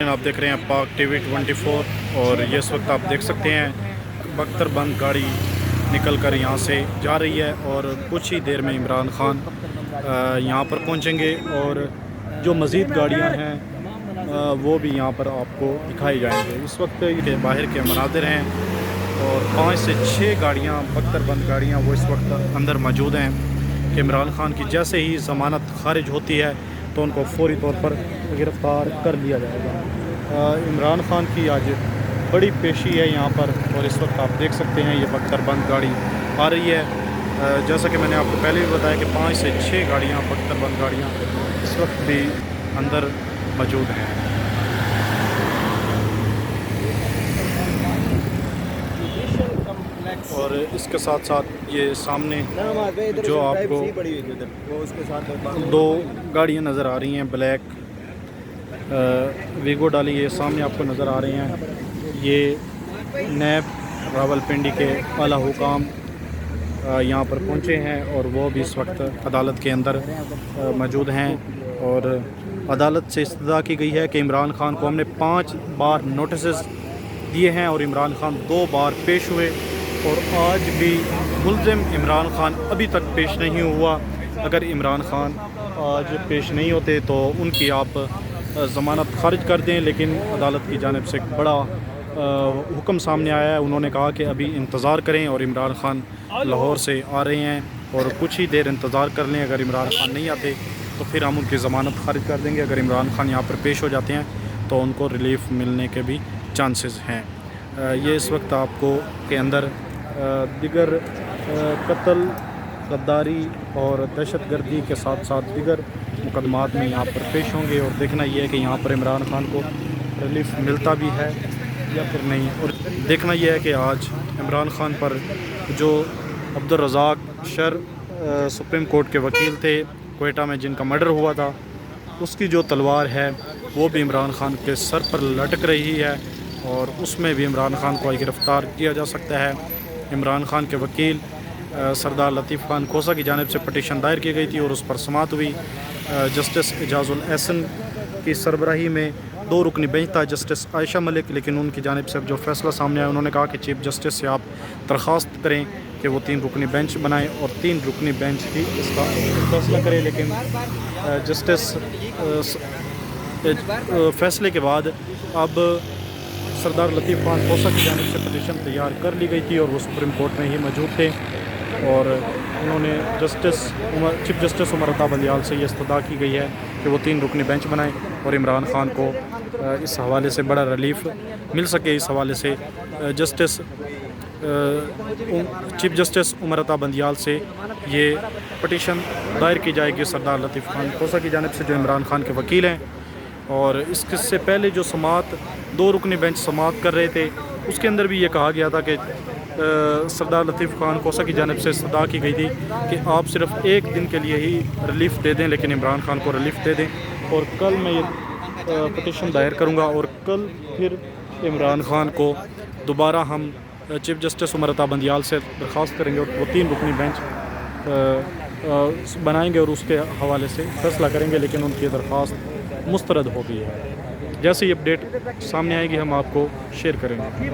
आप देख रहे हैं पाक टीवी 24 और ये इस वक्त आप देख सकते हैं बख्तरबंद गाड़ी निकल कर यहाँ से जा रही है और कुछ ही देर में इमरान खान यहाँ पर पहुँचेंगे और जो मज़ीद गाड़ियाँ हैं वो भी यहाँ पर आपको दिखाई जाएंगे। इस वक्त ये बाहर के मनाज़िर हैं और 5 से 6 गाड़ियाँ बख्तरबंद गाड़ियाँ वो इस वक्त अंदर मौजूद हैं कि इमरान खान की जैसे ही ज़मानत खारिज होती है तो उनको फौरी तौर पर गिरफ़्तार कर लिया जाएगा। इमरान खान की आज बड़ी पेशी है यहाँ पर और इस वक्त आप देख सकते हैं ये बख्तरबंद गाड़ी आ रही है। जैसा कि मैंने आपको पहले भी बताया कि 5 से 6 गाड़ियाँ बख्तरबंद गाड़ियाँ इस वक्त भी अंदर मौजूद हैं। और इसके साथ साथ ये सामने जो आपको 2 गाड़ियाँ नज़र आ रही हैं ब्लैक वीगो डाली ये सामने आपको नज़र आ रही हैं। ये नैब रावलपिंडी के आला हुकाम यहाँ पर पहुँचे हैं और वो भी इस वक्त अदालत के अंदर मौजूद हैं और अदालत से इस्तदा की गई है कि इमरान खान को हमने 5 बार नोटिस दिए हैं और इमरान खान 2 बार पेश हुए और आज भी मुल्ज़िम इमरान खान अभी तक पेश नहीं हुआ। अगर इमरान खान आज पेश नहीं होते तो उनकी आप ज़मानत खारिज कर दें, लेकिन अदालत की जानिब से एक बड़ा हुक्म सामने आया है। उन्होंने कहा कि अभी इंतज़ार करें और इमरान खान लाहौर से आ रहे हैं और कुछ ही देर इंतज़ार कर लें। अगर इमरान खान नहीं आते तो फिर हम उनकी ज़मानत खारिज कर देंगे। अगर इमरान खान यहाँ पर पेश हो जाते हैं तो उनको रिलीफ़ मिलने के भी चांसेस हैं। ये इस वक्त आपको के अंदर दिगर कत्ल, गद्दारी और दहशतगर्दी के साथ साथ दिगर मुकदमात में यहाँ पर पेश होंगे और देखना ये है कि यहाँ पर इमरान खान को रिलीफ़ मिलता भी है या फिर नहीं। और देखना यह है कि आज इमरान खान पर जो अब्दुल रज़ाक शर सुप्रीम कोर्ट के वकील थे कोयटा में जिनका मर्डर हुआ था, उसकी जो तलवार है वो भी इमरान खान के सर पर लटक रही है और उसमें भी इमरान खान को गिरफ़्तार किया जा सकता है। इमरान खान के वकील सरदार लतीफ़ खान खोसा की जानिब से पटिशन दायर की गई थी और उस पर समाअत हुई। जस्टिस एजाज़ुल एहसन की सरबराही में 2 रुकनी बेंच था, जस्टिस आयशा मलिक, लेकिन उनकी जानिब से जो फ़ैसला सामने आया उन्होंने कहा कि चीफ़ जस्टिस से आप दरख्वास्त करें कि वो 3 रुकनी बेंच बनाएं और 3 रुकनी बेंच ही इसका फैसला करें। लेकिन जस्टिस फ़ैसले के बाद अब सरदार लतीफ़ खान खोसा की जानिब से पटिशन तैयार कर ली गई थी और वो सुप्रीम कोर्ट में ही मौजूद थे और उन्होंने चीफ जस्टिस उमर अता बंदियाल से ये इस्तदा की गई है कि वो 3 रुकनी बेंच बनाएं और इमरान खान को इस हवाले से बड़ा रिलीफ मिल सके। इस हवाले से चीफ जस्टिस उमर अता बंदियाल से ये पटिशन दायर की जाएगी सरदार लतीफ़ खान खोसा की जानिब से जो इमरान खान के वकील हैं। और इससे पहले जो समाअत 2 रुकनी बेंच समाअत कर रहे थे उसके अंदर भी ये कहा गया था कि सरदार लतीफ़ खान खोसा की जानिब से इस्तदा की गई थी कि आप सिर्फ 1 दिन के लिए ही रिलीफ़ दे दें, लेकिन इमरान खान को रिलीफ़ दे दें। और कल मैं ये पटिशन दायर करूँगा और कल फिर इमरान खान को दोबारा हम चीफ जस्टिस उमर अता बंदियाल से दरख्वास्त करेंगे और वो 3 रुकनी बेंच बनाएंगे और उसके हवाले से फ़ैसला करेंगे, लेकिन उनकी दरख्वास्त मुस्तरद हो गई है। जैसे ही अपडेट सामने आएगी हम आपको शेयर करेंगे।